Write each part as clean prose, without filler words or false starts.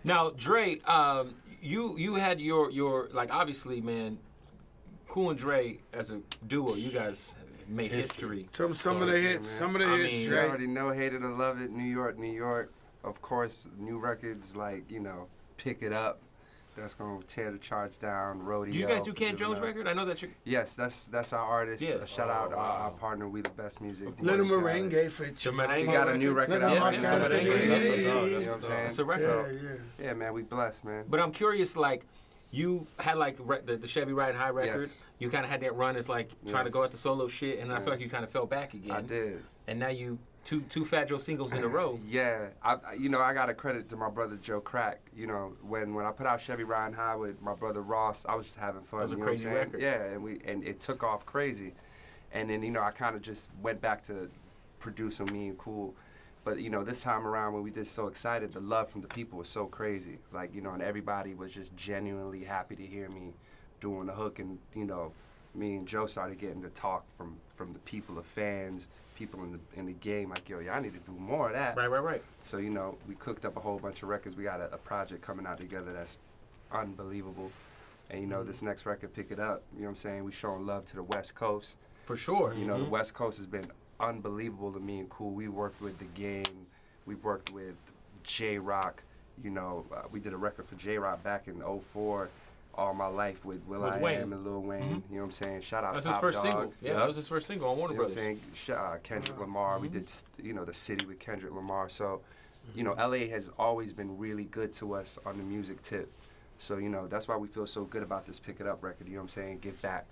Now, Dre, you had your like obviously, man, Cool and Dre as a duo, you guys made history. Some of the hits, You Dre. already know, hate it or love it, New York, New York. Of course, new records like, you know, Pick It Up. That's gonna tear the charts down. Rodeo. Did you guys do Ken Jones' record? I know that you. Yes, that's our artist. Yeah. Shout out our partner, We the Best Music. Little Merengue for Merengue. We got a new record out. Yeah. You know what I'm saying? It's a record. Yeah, man, we blessed, man. But I'm curious, like, you had like the Chevy Riding High record. Yes. You kind of had that run as like trying to go at the solo shit, and I feel like you kind of fell back again. I did. And now you two Fat Joe singles in a row. Yeah, you know, I got to credit to my brother Joe Crack. You know, when I put out Chevy Riding High with my brother Ross, I was just having fun. That was a you know crazy what I'm saying? record. Yeah, and it took off crazy. And then, you know, I kind of just went back to producing Me and Cool. But, you know, this time around when we did So Excited, the love from the people was so crazy. Like, you know, and everybody was just genuinely happy to hear me doing the hook. And, you know, me and Joe started getting to talk from the people, the fans, people in the game, like, yo, y'all need to do more of that. Right. So, you know, we cooked up a whole bunch of records. We got a project coming out together that's unbelievable. And, you know, this next record, Pick It Up, you know what I'm saying? We showing love to the West Coast. For sure. You know, the West Coast has been unbelievable to Me and Cool. We worked with The Game. We've worked with J-Rock. You know, we did a record for J-Rock back in '04. All My Life with will.i.am and Lil Wayne. You know what I'm saying? Shout out That's Top his first Dog. single. Yeah, that was his first single on Warner You know what Brothers. I'm saying? Kendrick Lamar. We did, you know, The City with Kendrick Lamar. So, you know, LA has always been really good to us on the music tip. So, you know, that's why we feel so good about this Pick It Up record, you know what I'm saying? Give back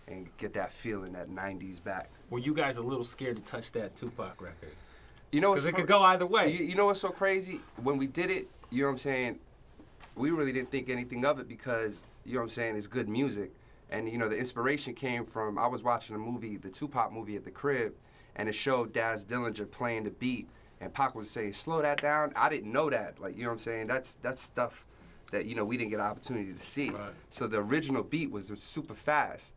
and get that feeling, that 90s back. Were you guys a little scared to touch that Tupac record? You know, because it could go either way. You know what's so crazy? When we did it, you know what I'm saying, we really didn't think anything of it because, you know what I'm saying, it's good music. And, you know, the inspiration came from, I was watching a movie, the Tupac movie at the crib, and it showed Daz Dillinger playing the beat, and Pac was saying, slow that down. I didn't know that. Like, you know what I'm saying? That's stuff that, you know, we didn't get an opportunity to see. Right. So the original beat was super fast.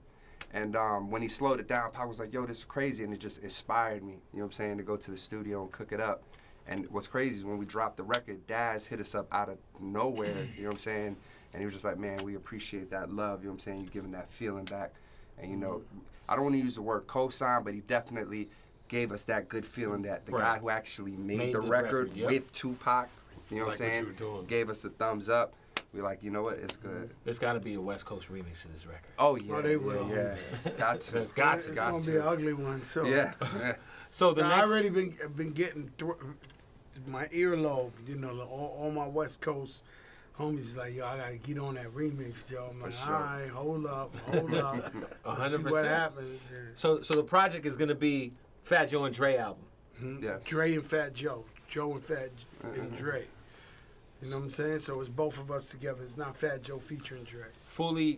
And when he slowed it down, Pac was like, yo, this is crazy. And it just inspired me, you know what I'm saying, to go to the studio and cook it up. And what's crazy is when we dropped the record, Daz hit us up out of nowhere, you know what I'm saying? And he was just like, man, we appreciate that love, you know what I'm saying? You're giving that feeling back. And, you know, I don't want to use the word co-sign, but he definitely gave us that good feeling that the guy who actually made the record with Tupac, you know what I'm saying, gave us the thumbs up. We're like, you know what, it's good. There's got to be a West Coast remix of this record. Oh, yeah. Oh, they will. Yeah. Got to. There's got to. It's going to be an ugly one, so. Yeah. So the next... I already been getting my earlobe, you know, all my West Coast homies like, yo, I got to get on that remix, Joe. I'm like, all right, hold up. Let's see what happens. Yeah. So the project is going to be Fat Joe and Dre album. Yes. Dre and Fat Joe. Joe and Fat and Dre. You know what I'm saying? So it's both of us together. It's not Fat Joe featuring Dre. Fully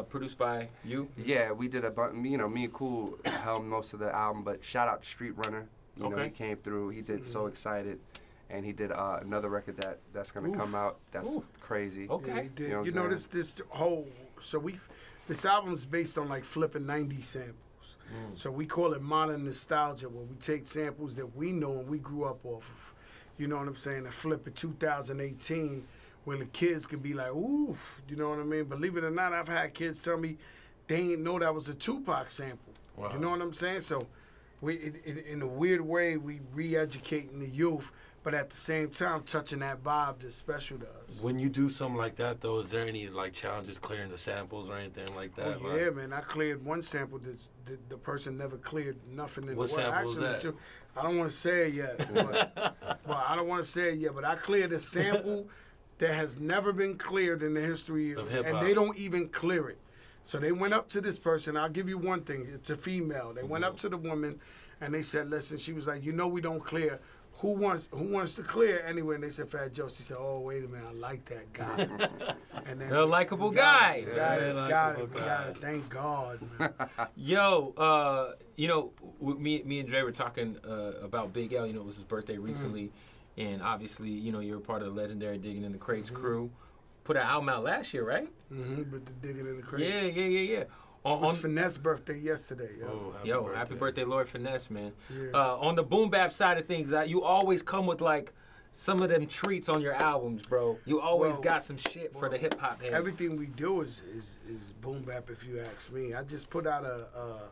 produced by you? Yeah, we did a bunch. You know, Me and Cool helmed most of the album, but shout out to Street Runner. You know, he came through. He did So Excited, and he did another record that's gonna come out. That's crazy. Okay. Yeah, he did. You know this whole. So this album's based on like flipping 90s samples. So we call it modern nostalgia, where we take samples that we know and we grew up off of. You know what I'm saying? And flip it 2018 when the kids could be like, ooh, you know what I mean? Believe it or not, I've had kids tell me they didn't know that was a Tupac sample. Wow. You know what I'm saying? So in a weird way, we re-educating the youth, but at the same time touching that vibe that's special to us. When you do something like that, though, is there any like challenges clearing the samples or anything like that? Oh, yeah, man. I cleared one sample that the person never cleared nothing in the world. What sample was that? I don't want to say it yet. Well, I don't want to say it yet, but I cleared a sample that has never been cleared in the history of hip-hop. And they don't even clear it. So they went up to this person. I'll give you one thing. It's a female. They went up to the woman, and they said, listen, she was like, you know we don't clear. Who wants to clear anyway? And they said, Fat Joe. She said, oh, wait a minute, I like that guy. And then a likable guy. Got it. Thank God, man. Yo, you know, me and Dre were talking about Big L. You know, it was his birthday recently. And obviously, you know, you're a part of the legendary Digging in the Crates crew. Put an album out last year, right? But the Digging in the Crates. Yeah. It was Finesse birthday yesterday. Happy birthday, Lord Finesse, man. Yeah. On the boom-bap side of things, you always come with, like, some of them treats on your albums, bro. You always got some shit for the hip hop heads. Everything we do is boom bap, if you ask me. I just put out a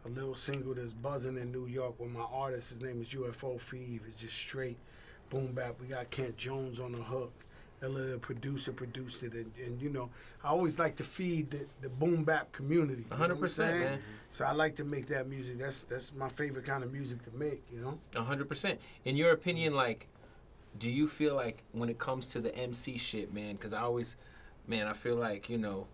little single that's buzzing in New York with my artist. His name is UFO Feeve. It's just straight boom bap. We got Kent Jones on the hook. The producer produced it, and you know, I always like to feed the boom bap community. 100%, man. So I like to make that music. That's my favorite kind of music to make. You know. 100%. In your opinion, like, do you feel like when it comes to the MC shit, man? Because I feel like, you know,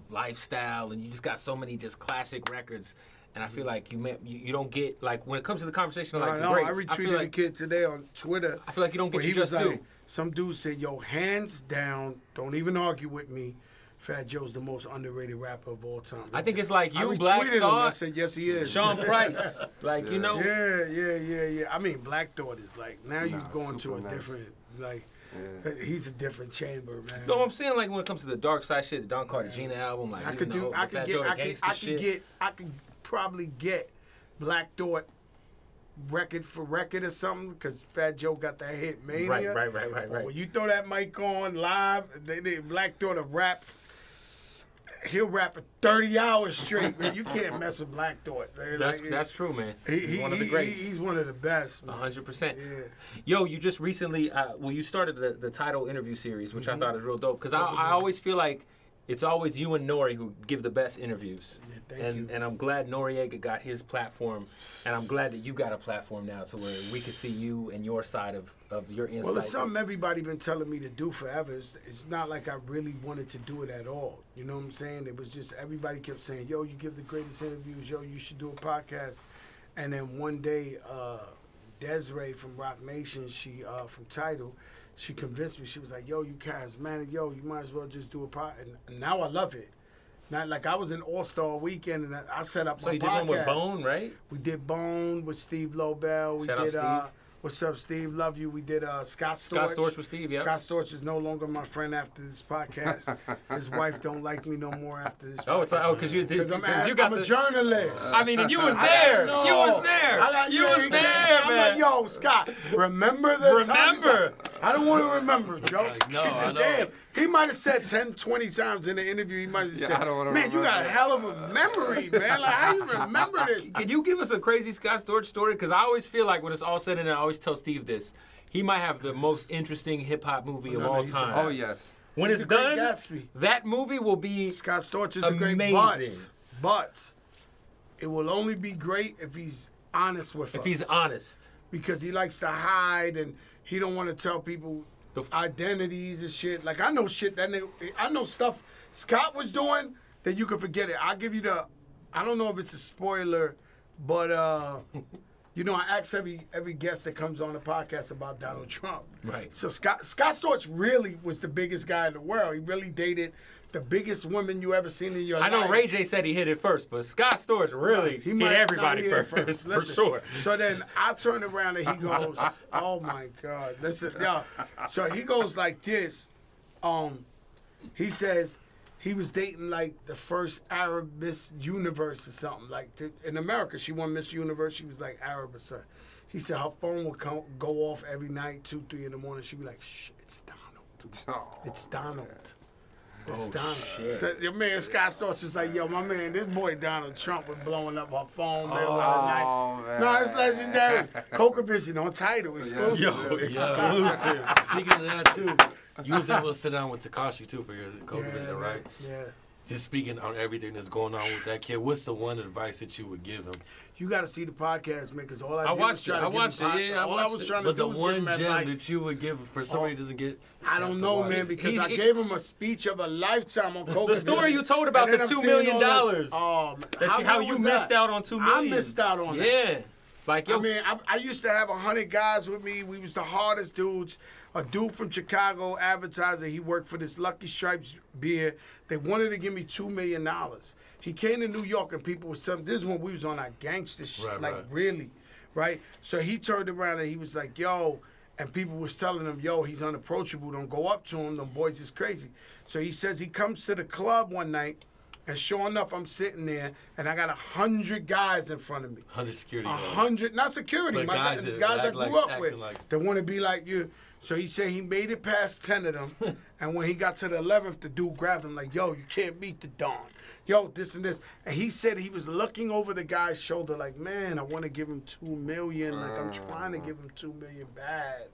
lifestyle, and you just got so many just classic records. And I feel like you don't get, like, when it comes to the conversation of, like, the greats, I retweeted a kid today on Twitter. I feel like you don't get you just do. Some dude said, yo, hands down, don't even argue with me, Fat Joe's the most underrated rapper of all time. I think it's like you, I Black retweeted him. Thought. I said, yes, he is. Sean Price. Like, you know. Yeah. I mean, Black Thought is like, now you're going to a different, like, he's a different chamber, man. No, I'm saying, like, when it comes to the dark side shit, the Don Cartagena album, like, I could probably get Black Thought record for record or something, because Fat Joe got that hit Mania. Right. When you throw that mic on live, they Black Thought to rap. He'll rap for 30 hours straight, man. You can't mess with Black Thought. That's true, man. He's one of the greats. He's one of the best, man. 100%. Yeah. Yo, you just recently, you started the title interview series, which I thought is real dope, because I always feel like it's always you and Nori who give the best interviews. Yeah, thank you. And I'm glad Noriega got his platform, and I'm glad that you got a platform now to where we can see you and your side of your insights. Well, it's something everybody been telling me to do forever. It's not like I really wanted to do it at all. You know what I'm saying? It was just everybody kept saying, yo, you give the greatest interviews. Yo, you should do a podcast. And then one day, Desiree from Rock Nation, she from Tidal, she convinced me. She was like, yo, you charismatic. Yo, you might as well just do a podcast. And now I love it. Not like I was in All-Star Weekend and I set up my podcast. So you did one with Bone, right? We did Bone with Steve Lobel. Shout out Steve. What's up, Steve? Love you. We did Scott Storch. Scott Storch with Steve, yeah. Scott Storch is no longer my friend after this podcast. His wife don't like me no more after this podcast. It's like, because I'm a journalist. I mean, and you was there. You was there. I'm like, yo, Scott, remember the times? I don't want to remember, Joe. No, he said, damn. He might have said 10, 20 times in the interview. He might have said, man, you got a hell of a memory, man. Like, how you remember this? Can you give us a crazy Scott Storch story? Because I always feel like when it's all said and done, I always tell Steve this. He might have the most interesting hip-hop movie of all time. Oh, yes. When it's done, Gatsby. That movie will be Scott Storch is amazing. A great but it will only be great if he's honest with us. If he's honest. Because he likes to hide and he don't want to tell people identities and shit. Like, I know shit I know stuff Scott was doing that you can forget it. I'll give you I don't know if it's a spoiler, but you know, I ask every guest that comes on the podcast about Donald Trump. Right. So Scott Storch really was the biggest guy in the world. He really dated the biggest woman you ever seen in your life. I know Ray J said he hit it first, but Scott Storch really hit everybody first. For sure. So then I turn around and he goes, oh my God. Listen, y'all. So he goes like this. He says he was dating like the first Arab Miss Universe or something. Like in America, she won Miss Universe. She was like Arab or something. He said her phone would go off every night, 2, 3 in the morning. She'd be like, shh, it's Donald. Oh, it's Donald. Man. It's Donald. Shit. So your man Scott Storch was like, yo, my man, this boy Donald Trump was blowing up her phone middle of the night. Man. No, it's legendary. Coca Vision on Tidal, exclusive. Yo, exclusive. Speaking of that, too, you was able to sit down with Tekashi, too, for your Coca Vision, right? Yeah. Just speaking on everything that's going on with that kid, what's the one advice that you would give him? You got to see the podcast, man, because all I did watched was try to watched it, yeah. All I was trying to do was give him But the one gem advice. that you would give for somebody who doesn't get I don't know, man, because I gave him a speech of a lifetime on Coca. The story you told about the $2 million. How you missed out on $2 million. I missed out on that. Yeah. Like, yo. I mean, I used to have 100 guys with me. We was the hardest dudes. A dude from Chicago, advertiser, he worked for this Lucky Stripes beer. They wanted to give me $2 million. He came to New York and people was telling, this is when we was on our gangster shit, really, right? So he turned around and he was like, yo, and people was telling him, yo, he's unapproachable. Don't go up to him. Them boys is crazy. So he says he comes to the club one night And sure enough, I'm sitting there, and I got 100 guys in front of me. 100 security. 100, not security, But my guys guys that I act grew like- up with, acting like- that want to be like you. So he said he made it past 10 of them, and when he got to the 11th, the dude grabbed him like, yo, you can't beat the Don. Yo, this and this. And he said he was looking over the guy's shoulder like, man, I want to give him $2 million. Like, I'm trying to give him $2 million bad.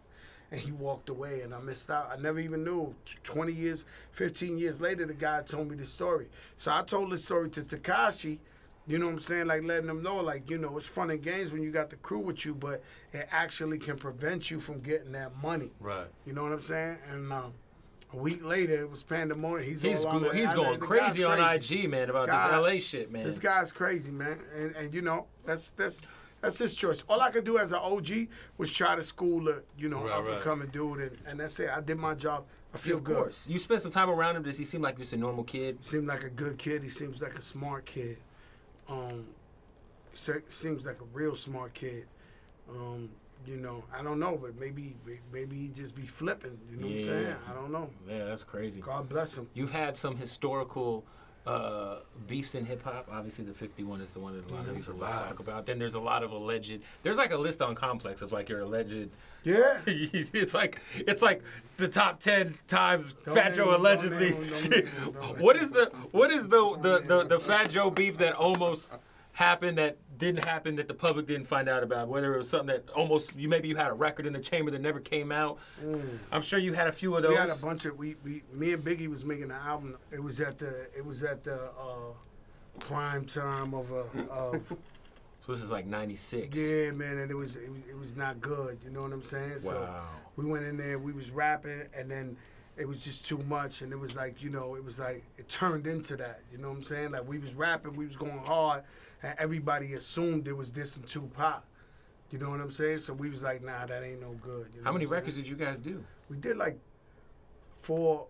And he walked away, and I missed out. I never even knew. 20 years, 15 years later, the guy told me the story. So I told the story to Tekashi, you know what I'm saying? Like, letting them know, like, you know, it's fun and games when you got the crew with you, but it actually can prevent you from getting that money. Right. You know what I'm saying? And a week later, it was pandemonium. He's going crazy on IG, man, about this LA shit, man. This guy's crazy, man. And you know, that's his choice. All I could do as an OG was try to school a, you know, up and coming dude, and that's it. I did my job. I feel good. Of course. You spent some time around him. Does he seem like just a normal kid? He seemed like a good kid. He seems like a smart kid. Seems like a real smart kid. You know, I don't know, but maybe he just be flipping. You know what I'm saying? I don't know. Yeah, that's crazy. God bless him. You've had some historical beefs in hip hop. Obviously, the 51 is the one that a lot of people talk about. Then there's a lot of alleged. There's like a list on Complex of like your alleged. Yeah. it's like the top 10 times Fat Joe allegedly. What is the Fat Joe beef that almost happened that didn't happen that the public didn't find out about? Whether it was something that almost maybe you had a record in the chamber that never came out. I'm sure you had a few of those. We had a bunch of me and Biggie was making an album. It was at the prime time of So this is like 96. Yeah, man, and it was not good. You know what I'm saying? Wow. So we went in there, we was rapping, and then it was just too much, and it was like, you know, it turned into that. You know what I'm saying? Like, we was rapping, we was going hard, and everybody assumed it was this and Tupac. You know what I'm saying? So we was like, nah, that ain't no good. You know How many records did you guys do? We did like four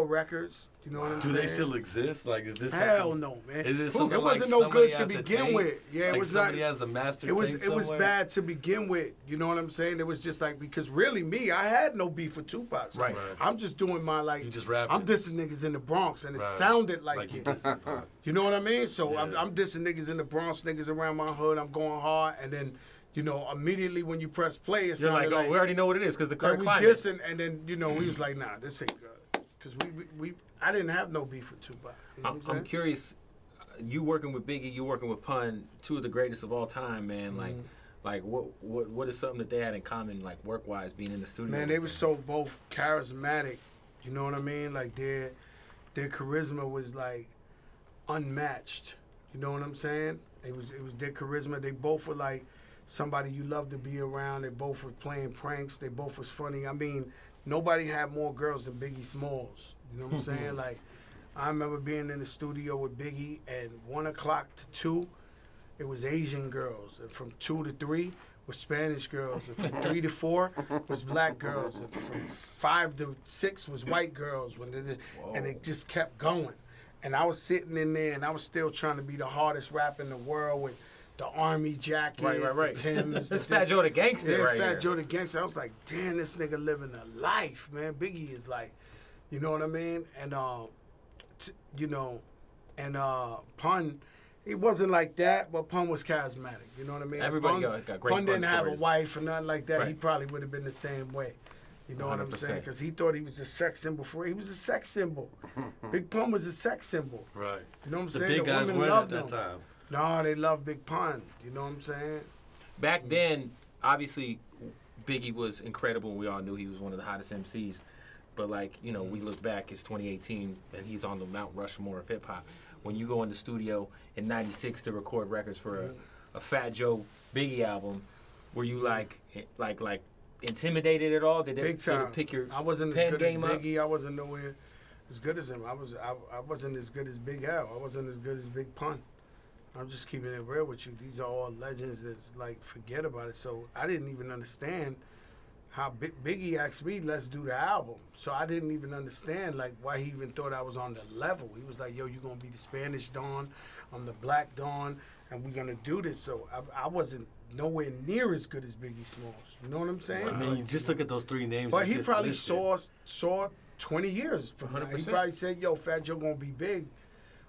records. You know what I'm saying? Do they still exist? Like, is this hell no, man? Is it something it wasn't no good to begin with. Yeah, like it was somebody like has a master. it was bad to begin with. You know what I'm saying? It was just like, because really me, I had no beef with Tupac. So Right. I'm just doing my like. You just rapping. I'm dissing niggas in the Bronx, and it sounded like it. You know what I mean? So I'm dissing niggas in the Bronx, niggas around my hood. I'm going hard, and then, you know, immediately when you press play, it You're sounded like, oh, we already know what it is because the current we climate. dissing, and then, you know, we was like, nah, this ain't good, because I didn't have no beef with Tupac. You know what I'm saying? I'm curious. You working with Biggie, you working with Pun, two of the greatest of all time, man. Like what is something that they had in common, like work wise, being in the studio? Man, they were so both charismatic. You know what I mean? Like their charisma was like unmatched. You know what I'm saying? It was their charisma. They both were like somebody you love to be around. They both were playing pranks. They both was funny. I mean, nobody had more girls than Biggie Smalls. You know what I'm saying? Like, I remember being in the studio with Biggie, and 1 o'clock to 2, it was Asian girls. And from 2 to 3 was Spanish girls. And from 3 to 4 was black girls. And from 5 to 6 was white girls. And it just kept going. And I was sitting in there, and I was still trying to be the hardest rapper in the world with the army jacket, right. the Timbs. This Fat Joe the Gangster right Fat here. Joe the Gangster. I was like, damn, this nigga living a life, man. Biggie is like, you know what I mean? And, you know, and Pun, he wasn't like that, but Pun was charismatic. You know what I mean? Everybody got great Pun didn't have stories. a wife or nothing like that. Right. He probably would have been the same way. You know what I'm 100%. saying? Because he thought he was a sex symbol he was a sex symbol. Big Pun was a sex symbol. Right. You know what I'm The saying? big guys women weren't loved at that him. time. No, they love Big Pun. You know what I'm saying? Back then, obviously, Biggie was incredible, and we all knew he was one of the hottest MCs. But, like, you know, we look back, it's 2018, and he's on the Mount Rushmore of hip-hop. When you go in the studio in 96 to record records for a Fat Joe Biggie album, were you, like intimidated at all? Did Big time. it pick your I wasn't pen as good as game up? Biggie. I wasn't nowhere as good as him. I wasn't as good as Big Al. I wasn't as good as Big Pun. I'm just keeping it real with you. These are all legends that's like, forget about it. So I didn't even understand how Biggie asked me, let's do the album. So I didn't even understand like why he even thought I was on the level. He was like, yo, you're going to be the Spanish Don, I'm the Black Don, and we're going to do this. So I wasn't nowhere near as good as Biggie Smalls. You know what I'm saying? I mean, you just look at those three names. But you he just probably listed. saw 20 years from now. He 100%. probably said, yo, Fat Joe going to be big.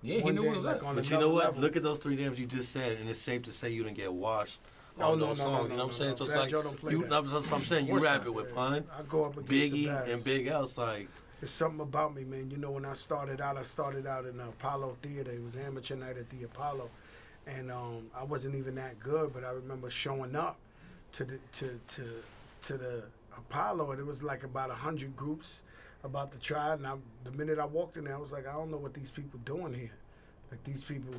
Yeah, he one knew day, what was like, up. on But you know another what? level. Look at those 3 names you just said, and it's safe to say you didn't get washed Oh, on no, those no, songs. no, You know what I'm no, saying? no. So it's Fat like Joe don't play you. that. That's what I'm saying. You Of course rap not. it with Pun, I go up against Biggie, the best. and Big L's like. It's something about me, man. You know, when I started out in the Apollo Theater. It was amateur night at the Apollo, and I wasn't even that good, but I remember showing up to the Apollo, and it was like about 100 groups about to try. And the minute I walked in there, I was like, I don't know what these people doing here. Like, these people,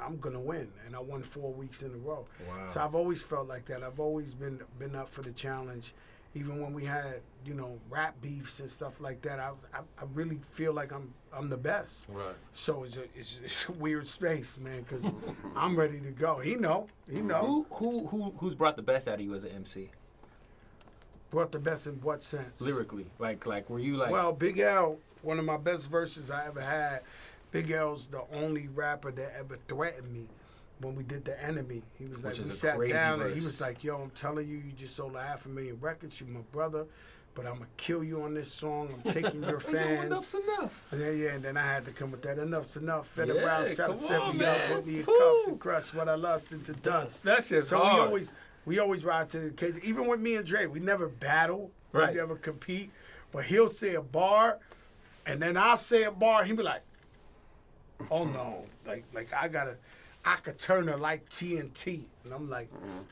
I'm gonna win, and I won 4 weeks in a row. Wow. So I've always felt like that. I've always been up for the challenge. Even when we had, you know, rap beefs and stuff like that, I really feel like I'm the best. Right. So it's a weird space, man, because I'm ready to go. He know. Who's brought the best out of you as an MC? Brought the best in what sense? Lyrically, like were you like? Well, Big L, one of my best verses I ever had. Big L's the only rapper that ever threatened me when we did The Enemy. He was like, Which is we a sat crazy down and he verse. was like, yo, I'm telling you, you just sold 500,000 records. You my brother, but I'm going to kill you on this song. I'm taking your fans. Enough's enough. Yeah, and then I had to come with that. Enough's enough. Fed Yeah, around, try to come set on, me up, man. put me in Woo. cuffs and crush what I lost into dust. That's just So hard. we always ride to the occasion. Even with me and Dre, we never battle. Right. We never compete. But he'll say a bar, and then I'll say a bar, and he'll be like, oh no. Like I could turn her like TNT. And I'm like,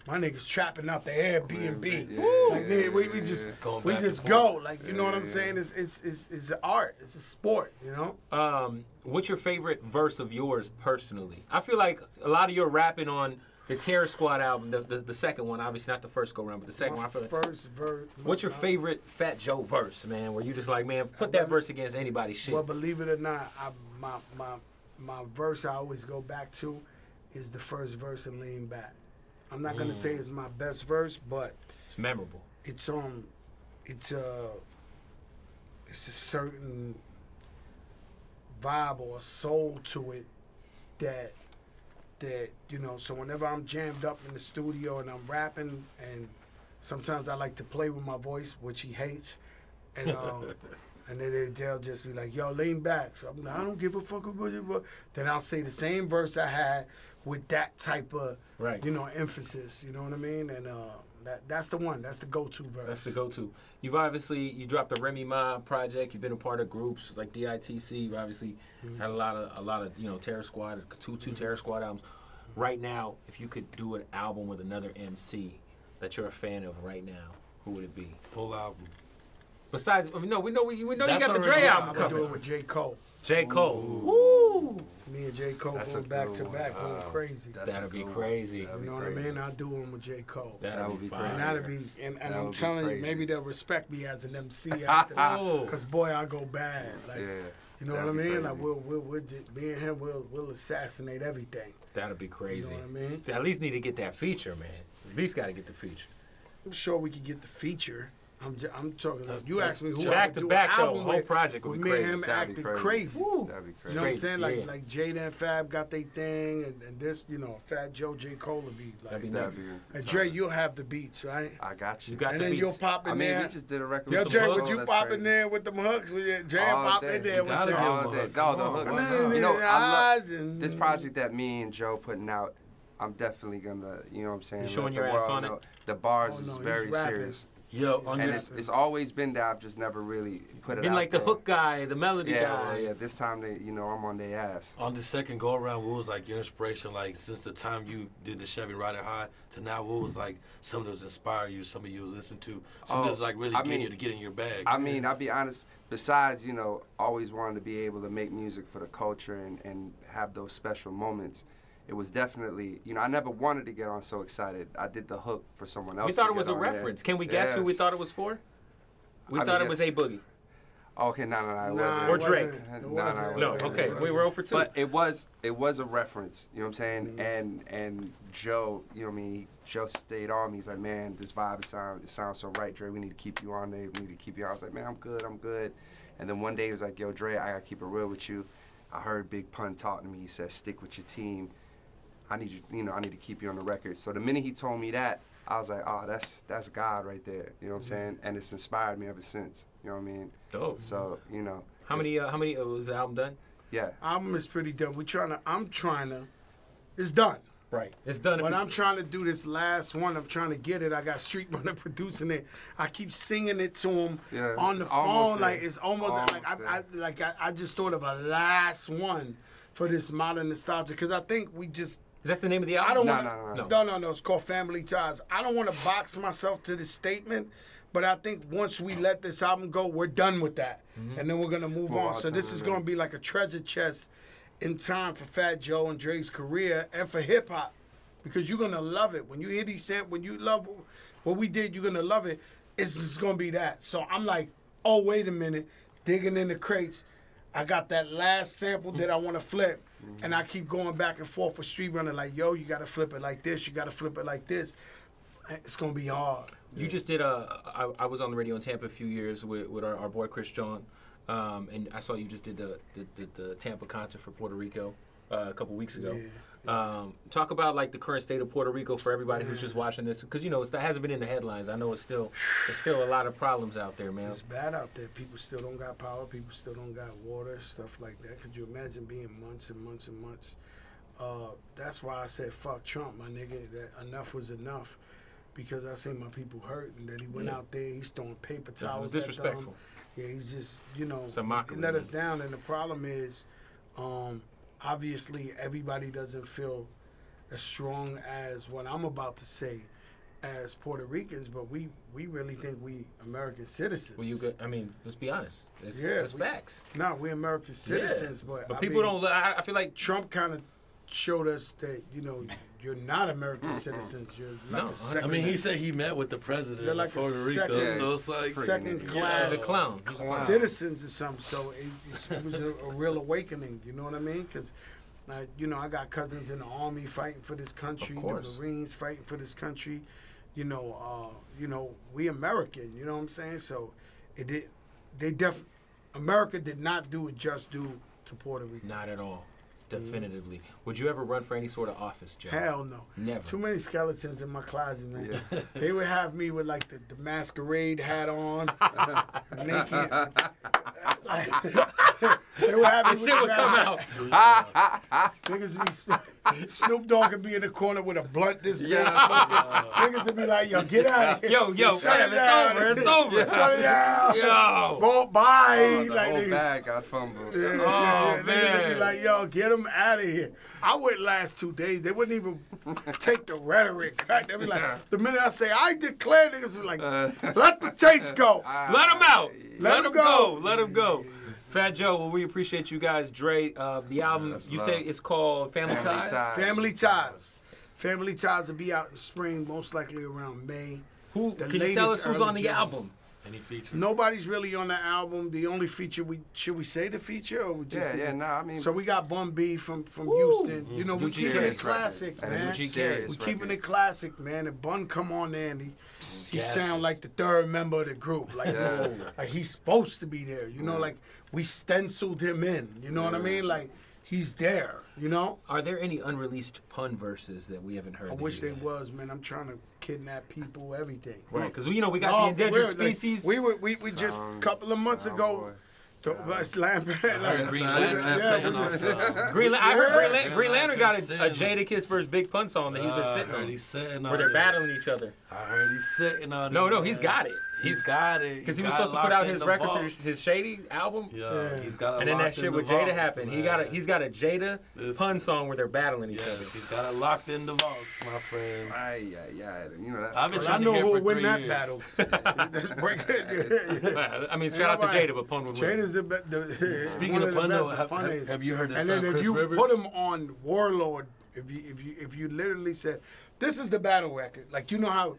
my niggas trapping out the Airbnb. Like, man, we just Going we back just and go. forth. Like, you know what I'm saying? It's an art. It's a sport, you know? What's your favorite verse of yours personally? I feel like a lot of your rapping on the Terror Squad album, the second one, obviously not the first go round, but the second one. I feel like, First verse. what's your favorite Fat Joe verse, man? Where you just like, man, put that verse against anybody's shit. Well, believe it or not, my verse I always go back to is the first verse of Lean Back. I'm not gonna say it's my best verse, but It's memorable. it's a certain vibe or soul to it that you know. So whenever I'm jammed up in the studio and I'm rapping, and sometimes I like to play with my voice, which he hates, and and then they'll just be like, "Yo, lean back." So I'm like, I don't give a fuck about you, but then I'll say the same verse I had with that type of Right. you know, emphasis. You know what I mean? And that's the one. That's the go-to verse. That's the go-to. You dropped the Remy Ma project. You've been a part of groups like DITC. You've obviously had a lot of you know, Terror Squad, two Terror Squad albums. Right now, if you could do an album with another MC that you're a fan of right now, who would it be? Full album. Besides, we know you got the already Dre done. album I'm gonna do it coming. with J.Cole. J.Cole. Woo! Me and J. Cole That's going a back good to one. back, going crazy. That'd be crazy. You know what I mean? I'll do one with J. Cole. That'd would be be fire. And that'd be, and That I'm would be telling you, crazy. maybe they'll respect me as an MC after that. Oh. Cause boy, I go bad. Like, Yeah. you know what I That'd be mean? Like crazy. we'll just, me and him, we'll assassinate everything. That'd be You crazy. know what I mean? At least need to get that feature, man. At least got to get the feature. I'm sure we could get the feature. I'm talking. That's- You asked me who I back would to do back, an though. album Whole with. project would With be me and crazy. him That'd be acting crazy. crazy. Woo. That'd be You crazy. know what I'm Straight, saying? yeah. Like Jada and Fab got their thing, and this, you know, Fat Joe, J. Cole would be like. That'd be That'd nice. be And Dre, you'll have the beats, right? I got you. You got And the then beats. you'll pop in I mean, there. we just did a record Yo, with Jay, some would hooks. you That's pop in crazy. there with them hooks? With Jay All pop day. in there You with gotta them. give All him a day. hook. Go, the Come on, hook. why not? You know, I Eyes and- love this project that me and Joe putting out. I'm definitely gonna, you know what I'm saying? You showing let your the ass world on it? know. The bars Oh, no, is he's very rapping. serious. Yo, on And this, it's always been there. I've just never really put it Been out like the there. hook guy, the melody Yeah, guy. well, yeah. This time they, you know, I'm on their ass. on the second go around, what was like your inspiration? Like since the time you did the Chevy Rider High to now, what was like some of those inspire you? Some of you listen to. Some of those like really I getting mean- you to get in your bag. I mean, I'll be honest. Besides, you know, always wanting to be able to make music for the culture and have those special moments, it was definitely, you know, I never wanted to get on So Excited. I did the hook for someone else. We thought to it was get a on there. reference. Can we guess who we Yes. thought it was for? We I thought mean, it was A Boogie. Okay, no, it Nah, wasn't. Or it Drake. wasn't. It Nah, wasn't. No, it okay. wasn't. We were 0 for 2. But it was a reference, you know what I'm saying? And Joe, you know what I mean, Joe stayed on me. He's like, man, this vibe it sounds so right, Dre. We need to keep you on there. We need to keep you on. I was like, man, I'm good. And then one day he was like, yo, Dre, I gotta keep it real with you. I heard Big Pun talking to me. He said, stick with your team. I need you, I need to keep you on the record. So the minute he told me that, I was like, oh, that's God right there. You know what I'm saying? And it's inspired me ever since. You know what I mean? Dope. So, you know. How many was the album done? Yeah. Album is pretty done. I'm trying to. It's done. Right. It's done. But I'm trying to do this last one. I'm trying to get it. I got Street Runner producing it. I keep singing it to him on the phone. Like it's almost like I just thought of a last one for this modern nostalgia because I think we just. Is that the name of the album? No. It's called Family Ties. I don't want to box myself to this statement, but I think once we let this album go, we're done with that, and then we're gonna move on. So this is gonna be like a treasure chest in time for Fat Joe and Dre's career and for hip hop, because you're gonna love it when you hear these samples. When you love what we did, you're gonna love it. It's just gonna be that. So I'm like, oh wait a minute, digging in the crates. I got that last sample that I want to flip, and I keep going back and forth for Street Runner. Like, yo, you gotta flip it like this. You gotta flip it like this. It's gonna be hard. You just did I was on the radio in Tampa a few years with our boy Chris John. And I saw you just did the Tampa concert for Puerto Rico a couple weeks ago. Yeah. Talk about like the current state of Puerto Rico for everybody who's just watching this, because that hasn't been in the headlines. I know there's still a lot of problems out there, man. It's bad out there. People still don't got power. People still don't got water, stuff like that. Could you imagine being months and months and months? That's why I said fuck Trump, my nigga. That enough was enough, because I seen my people hurt, and that he went out there. He's throwing paper towels. It was disrespectful. Yeah, he's just, he let us down. And the problem is, obviously, everybody doesn't feel as strong as what I'm about to say as Puerto Ricans, but we really think we American citizens. Well, let's be honest. It's facts. No, we American citizens, but people don't. I feel like Trump kind of showed us that, you're not American citizens. You're like a second. I mean, he said he met with the president of Puerto Rico, so it's like second class a clown citizens or something. So it was a real awakening. You know what I mean? Because, I got cousins in the Army fighting for this country, the Marines fighting for this country. We American. You know what I'm saying? So America did not do it just due to Puerto Rico. Not at all. Definitively. Would you ever run for any sort of office, Joe? Hell no. Never. Too many skeletons in my closet, man. Yeah. They would have me with like the masquerade hat on, naked. They would have me shit would come out. Niggas would be Snoop Dogg would be in the corner with a blunt this big. Niggas would be like, yo, get out of here. Yo, shut it down. It's over. Shut it down. Yo. Well, bye. The whole bag got fumbled. Niggas would be like, yo, get them out of here. I went last 2 days. They wouldn't even take the rhetoric. They'd be like, the minute I say, I declare, niggas were like, let the tapes go. Let them out. Let them go. Let them go. Fat Joe, well, we appreciate you guys. Dre, the album, you say it's called Family Ties? Family Ties. Family Ties will be out in spring, most likely around May. Can you tell us who's on the album? Any features? Nobody's really on the album. The only feature should we say the feature or we just so we got Bun B from Houston. We keeping it classic, man. We keeping it classic, man. And Bun come on there and he sound like the third member of the group. Like, like he's supposed to be there. Like we stenciled him in. You know what I mean? Like he's there. Are there any unreleased pun verses that we haven't heard? I wish they was, man. I'm trying to kidnap people, everything. Right, because we got the endangered species. We just a couple of months ago. Green Lantern. I heard Green Lantern got a Jadakiss versus Big Pun song that he's been sitting on. Where they're battling each other. I heard he's sitting on it. No, he's got it. He's got it. Because he was supposed to put out his record, his Shady album. Yeah, he's got it. And then that shit with Jada happened. He's got a Jada Pun song where they're battling each other. He's got it locked in the vaults, my friend. That's I've been trying to who hear will for win 3 that years. battle. I mean, shout out to Jada, but Pun would win. Jada's the Speaking of Pun, though, have you heard that song, Chris Rivers? And then if you put him on Warlord, if you literally said, this is the battle record, like how.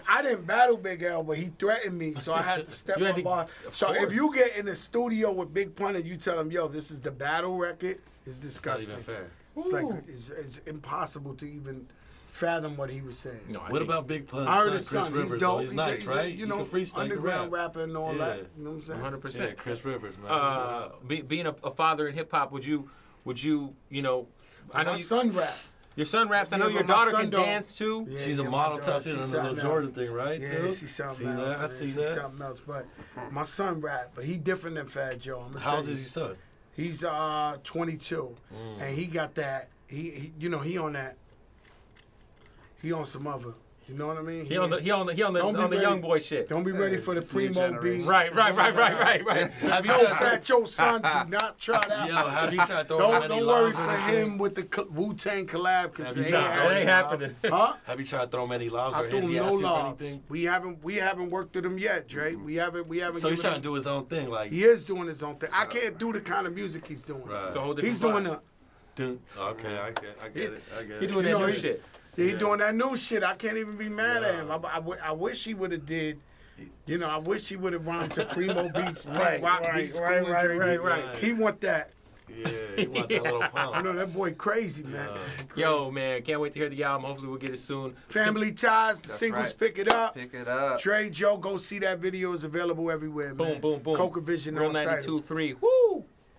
I didn't battle Big L, but he threatened me, so I had to step my bar. So if you get in the studio with Big Pun and you tell him, yo, this is the battle record, it's disgusting. Not even fair. It's like it's impossible to even fathom what he was saying. No, what about Big Pun's I heard his Chris son. Rivers? He's dope. He's nice, right? You can freestyle, underground rapper and all that. You know what I'm saying? 100%. Yeah, Chris Rivers, man. Being a father in hip hop, would you I know my son rap. Your son raps. I know your daughter can dance too. Yeah, she's a model touching on the Little Jordan thing, right? Yeah, too? she's something else. I see she's that. something else. But my son rap, but he different than Fat Joe. How old is your son? He's 22, and he got that. He you know, he on that. He on some other. You know what I mean? He on the young boy shit. Don't be ready for the primo beats. Right. Have you Yo, tried Fat Joe son, do not try that. Yo, have you tried throwing Don't worry for him with the Wu-Tang collab, because Have you it tried- It ain't happening. Huh? Have you tried to throw him any lobs I or threw has him he no asked you for lobs. anything? We haven't worked with him yet, Dre. We haven't. So he's given trying him- to do his own thing, like. He is doing his own thing. I can't do the kind of music he's doing. Right. So hold it. He's doing the. Okay, I get it. He doing You that know, new he- shit. He doing that new shit. I can't even be mad at him. I wish he would have did. You know, I wish he would have rhymed to Primo beats, Right, rock right, beats, right, Cool right, Dre right, beats. right. He want that. Yeah, he want that little I pump. know that boy crazy, man. Crazy. Yo, man, can't wait to hear the album. Hopefully we'll get it soon. Family Ties, the That's singles right. pick it up. Pick it up. Trey Joe, go see that video. It's available everywhere, man. Boom, boom, boom. Coca Vision Real on site. 92.3. Woo!